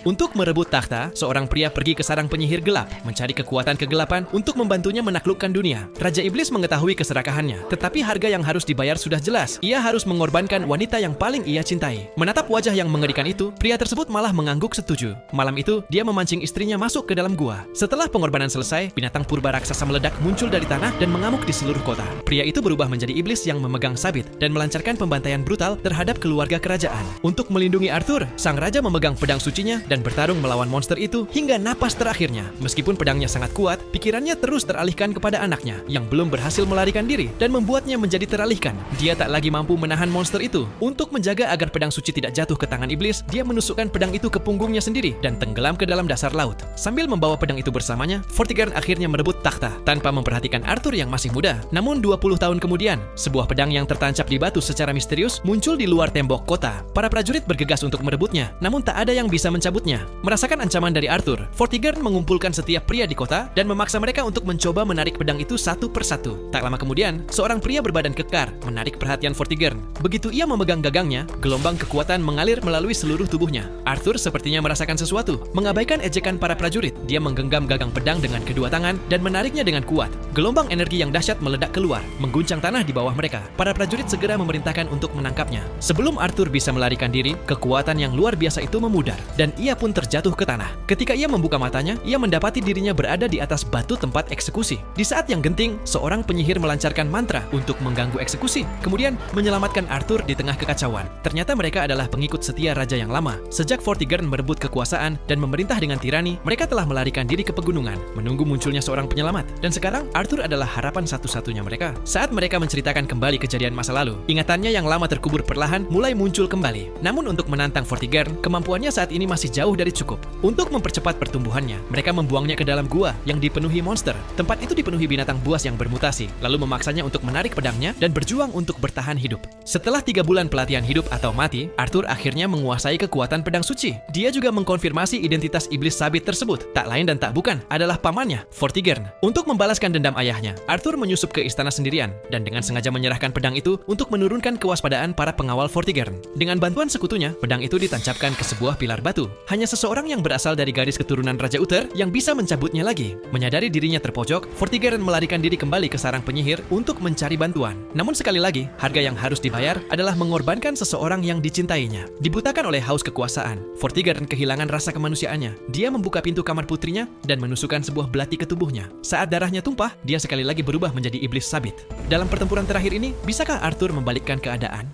Untuk merebut takhta, seorang pria pergi ke sarang penyihir gelap, mencari kekuatan kegelapan untuk membantunya menaklukkan dunia. Raja Iblis mengetahui keserakahannya, tetapi harga yang harus dibayar sudah jelas. Ia harus mengorbankan wanita yang paling ia cintai. Menatap wajah yang mengerikan itu, pria tersebut malah mengangguk setuju. Malam itu, dia memancing istrinya masuk ke dalam gua. Setelah pengorbanan selesai, binatang purba raksasa meledak muncul dari tanah dan mengamuk di seluruh kota. Pria itu berubah menjadi iblis yang memegang sabit dan melancarkan pembantaian brutal terhadap keluarga kerajaan. Untuk melindungi Arthur, sang raja memegang pedang sucinya dan bertarung melawan monster itu hingga napas terakhirnya. Meskipun pedangnya sangat kuat, pikirannya terus teralihkan kepada anaknya yang belum berhasil melarikan diri dan membuatnya menjadi teralihkan. Dia tak lagi mampu menahan monster itu. Untuk menjaga agar pedang suci tidak jatuh ke tangan iblis, dia menusukkan pedang itu ke punggungnya sendiri dan tenggelam ke dalam dasar laut. Sambil membawa pedang itu bersamanya, Vortigern akhirnya merebut takhta tanpa memperhatikan Arthur yang masih muda. Namun 20 tahun kemudian, sebuah pedang yang tertancap di batu secara misterius muncul di luar tembok kota. Para prajurit bergegas untuk merebutnya, namun tak ada yang bisa mencabutnya. Merasakan ancaman dari Arthur, Vortigern mengumpulkan setiap pria di kota dan memaksa mereka untuk mencoba menarik pedang itu satu persatu. Tak lama kemudian, seorang pria berbadan kekar menarik perhatian Vortigern. Begitu ia memegang gagangnya, gelombang kekuatan mengalir melalui seluruh tubuhnya. Arthur sepertinya merasakan sesuatu. Mengabaikan ejekan para prajurit, dia menggenggam gagang pedang dengan kedua tangan dan menariknya dengan kuat. Gelombang energi yang dahsyat meledak keluar, mengguncang tanah di bawah mereka. Para prajurit segera memerintahkan untuk menangkapnya. Sebelum Arthur bisa melarikan diri, kekuatan yang luar biasa itu memudar dan ia pun terjatuh ke tanah. Ketika ia membuka matanya, ia mendapati dirinya berada di atas batu tempat eksekusi. Di saat yang genting, seorang penyihir melancarkan mantra untuk mengganggu eksekusi, kemudian menyelamatkan Arthur di tengah kekacauan. Ternyata mereka adalah pengikut setia raja yang lama. Sejak Vortigern merebut kekuasaan dan memerintah dengan tirani, mereka telah melarikan diri ke pegunungan, menunggu munculnya seorang penyelamat. Dan sekarang, Arthur adalah harapan satu-satunya mereka. Saat mereka menceritakan kembali kejadian masa lalu, ingatannya yang lama terkubur perlahan mulai muncul kembali. Namun untuk menantang Vortigern, kemampuannya saat ini masih jauh dari cukup. Untuk mempercepat pertumbuhannya, mereka membuangnya ke dalam gua yang dipenuhi monster. Tempat itu dipenuhi binatang buas yang bermutasi, lalu memaksanya untuk menarik pedangnya dan berjuang untuk bertahan hidup. Setelah 3 bulan pelatihan hidup atau mati, Arthur akhirnya menguasai kekuatan pedang suci. Dia juga mengkonfirmasi identitas iblis sabit tersebut. Tak lain dan tak bukan adalah pamannya, Vortigern. Untuk membalaskan dendam ayahnya, Arthur menyusup ke istana sendirian dan dengan sengaja menyerahkan pedang itu untuk menurunkan kewaspadaan para pengawal Vortigern. Dengan bantuan sekutunya, pedang itu ditancapkan ke sebuah pilar batu. Hanya seseorang yang berasal dari garis keturunan Raja Uther yang bisa mencabutnya lagi. Menyadari dirinya terpojok, Vortigern melarikan diri kembali ke sarang penyihir untuk mencari bantuan. Namun sekali lagi, harga yang harus dibayar adalah mengorbankan seseorang yang dicintainya. Dibutakan oleh haus kekuasaan, Vortigern kehilangan rasa kemanusiaannya. Dia membuka pintu kamar putrinya dan menusukkan sebuah belati ke tubuhnya. Saat darahnya tumpah, dia sekali lagi berubah menjadi iblis sabit. Dalam pertempuran terakhir ini, bisakah Arthur membalikkan keadaan?